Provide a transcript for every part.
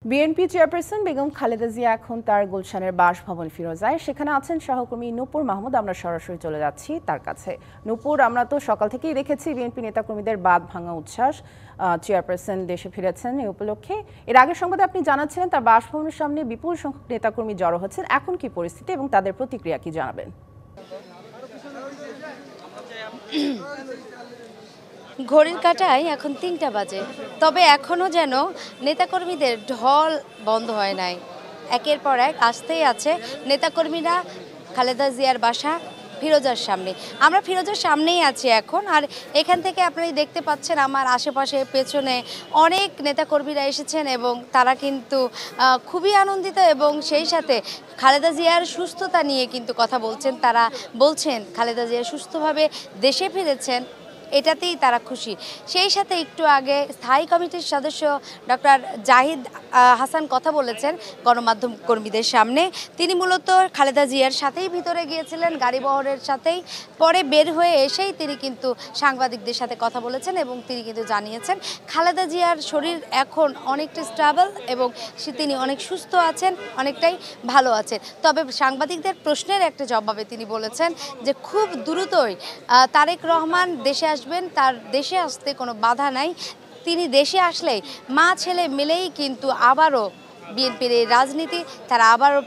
BNP chairperson Begum Khaleda Zia এখন তার গুলশানের বাসভবন ফিরোজায়। সেখানে আছেন সহকর্মী নূপুর মাহমুদ। আমরা সরাসরি চলে যাচ্ছি তার কাছে। নূপুর, আমরা তো সকাল থেকেই দেখেছি বিএনপি নেতাকর্মীদের বাঁধ ভাঙা উচ্ছ্বাস। চেয়ারপারসন দেশে ফিরেছেন এই উপলক্ষে। এর আগের সংবাদে আপনি জানাচ্ছিলেন তার বাসভবনের সামনে বিপুল সংখ্যক নেতাকর্মী জড়ো হচ্ছেন। এখন কি পরিস্থিতি এবং তাদের প্রতিক্রিয়া কি জানাবেন? ঘড়ির কাঁটায় এখন ৩টা বাজে, তবে এখনও যেন নেতাকর্মীদের ঢল বন্ধ হয় নাই। একের পর এক আসতেই আছে নেতাকর্মীরা খালেদা জিয়ার বাসা ফিরোজার সামনে। আমরা ফিরোজার সামনেই আছি এখন, আর এখান থেকে আপনারা দেখতে পাচ্ছেন আমার আশেপাশে পেছনে অনেক নেতাকর্মীরা এসেছেন এবং তারা কিন্তু খুবই আনন্দিত এবং সেই সাথে খালেদা জিয়ার সুস্থতা নিয়ে কিন্তু কথা বলছেন। তারা বলছেন খালেদা জিয়া সুস্থভাবে দেশে ফিরেছেন, এটাতেই তারা খুশি। সেই সাথে একটু আগে স্থায়ী কমিটির সদস্য ডক্টর জাহিদ হাসান কথা বলেছেন গণমাধ্যম কর্মীদের সামনে। তিনি মূলত খালেদা জিয়ার সাথেই ভিতরে গিয়েছিলেন, গাড়িবহরের সাথেই। পরে বের হয়ে এসেই তিনি কিন্তু সাংবাদিকদের সাথে কথা বলেছেন এবং তিনি কিন্তু জানিয়েছেন খালেদা জিয়ার শরীর এখন অনেকটা স্টেবল এবং তিনি অনেক সুস্থ আছেন, অনেকটাই ভালো আছেন। তবে সাংবাদিকদের প্রশ্নের একটা জবাবে তিনি বলেছেন যে খুব দ্রুতই তারেক রহমান দেশে আসবেন, তার দেশে আসতে কোনো বাধা নাই। তিনি দেশে আসলেই মা ছেলে মিলেই কিন্তু আবারও বিএনপির এই রাজনীতি তারা আবারও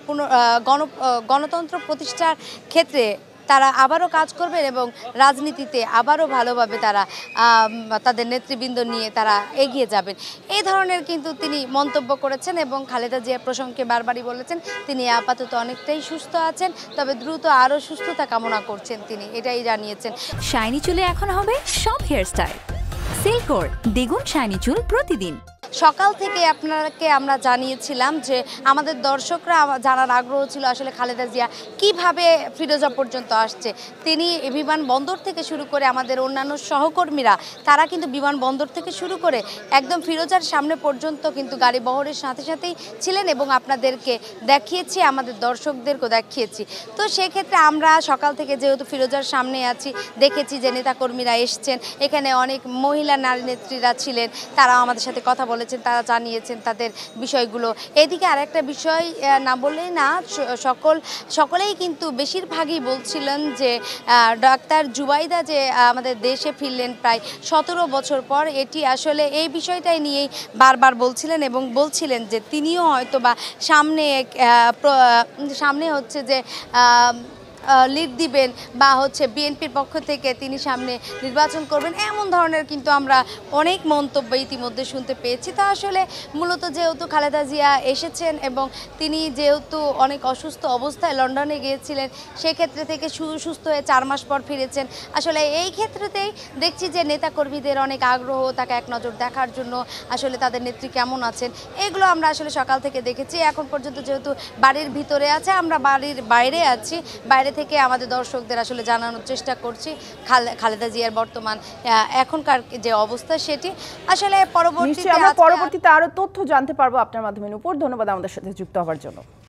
গণতন্ত্র প্রতিষ্ঠার ক্ষেত্রে তারা আবারও কাজ করবেন এবং রাজনীতিতে আবারও ভালোভাবে তারা তাদের নেতৃবৃন্দ নিয়ে তারা এগিয়ে যাবেন, এই ধরনের কিন্তু তিনি মন্তব্য করেছেন। এবং খালেদা জিয়া প্রসঙ্গে বারবারই বলেছেন তিনি আপাতত অনেকটাই সুস্থ আছেন, তবে দ্রুত আরও সুস্থতা কামনা করছেন, তিনি এটাই জানিয়েছেন। শাইনি চুলে এখন হবে সব হেয়ারস্টাইল। সিল্কোর দ্বিগুণ শাইনি চুল প্রতিদিন। সকাল থেকে আপনাকে আমরা জানিয়েছিলাম যে আমাদের দর্শকরা জানার আগ্রহ ছিল আসলে খালেদা জিয়া কিভাবে ফিরোজা পর্যন্ত আসছে। তিনি বিমানবন্দর থেকে শুরু করে আমাদের অন্যান্য সহকর্মীরা তারা কিন্তু বিমানবন্দর থেকে শুরু করে একদম ফিরোজার সামনে পর্যন্ত কিন্তু গাড়ি বহরের সাথে সাথেই ছিলেন এবং আপনাদেরকে দেখিয়েছি, আমাদের দর্শকদেরকেও দেখিয়েছি। তো সেক্ষেত্রে আমরা সকাল থেকে যেহেতু ফিরোজার সামনে আছি, দেখেছি যে নেতাকর্মীরা এসছেন, এখানে অনেক মহিলা নারী নেত্রীরা ছিলেন, তারা আমাদের সাথে কথা বলেছেন, তারা জানিয়েছেন তাদের বিষয়গুলো। এদিকে আরেকটা বিষয় না বললেই না, সকলেই কিন্তু বেশিরভাগই বলছিলেন যে ডাক্তার জুবাইদা যে আমাদের দেশে ফিরলেন প্রায় 17 বছর পর, এটি আসলে এই বিষয়টাই নিয়েই বারবার বলছিলেন এবং বলছিলেন যে তিনিও হয়তো বা সামনে হচ্ছে যে লিড দিবেন বা হচ্ছে বিএনপির পক্ষ থেকে তিনি সামনে নির্বাচন করবেন, এমন ধরনের কিন্তু আমরা অনেক মন্তব্য ইতিমধ্যে শুনতে পেয়েছি। তা আসলে মূলত যেহেতু খালেদা জিয়া এসেছেন এবং তিনি যেহেতু অনেক অসুস্থ অবস্থায় লন্ডনে গিয়েছিলেন, সেক্ষেত্রে থেকে সুস্থ হয়ে 4 মাস পর ফিরেছেন। আসলে এই ক্ষেত্রেতেই দেখছি যে নেতাকর্মীদের অনেক আগ্রহ, তাকে এক নজর দেখার জন্য, আসলে তাদের নেত্রী কেমন আছেন, এগুলো আমরা আসলে সকাল থেকে দেখেছি। এখন পর্যন্ত যেহেতু বাড়ির ভিতরে আছে, আমরা বাড়ির বাইরে আছি, বাইরে থেকে আমাদের দর্শকদের আসলে জানানোর চেষ্টা করছি খালেদা জিয়ার বর্তমান এখনকার যে অবস্থা সেটি। আসলে পরবর্তীতে আরো তথ্য জানতে পারবো আপনার মাধ্যমে। নূপুর, ধন্যবাদ আমাদের সাথে যুক্ত হওয়ার জন্য।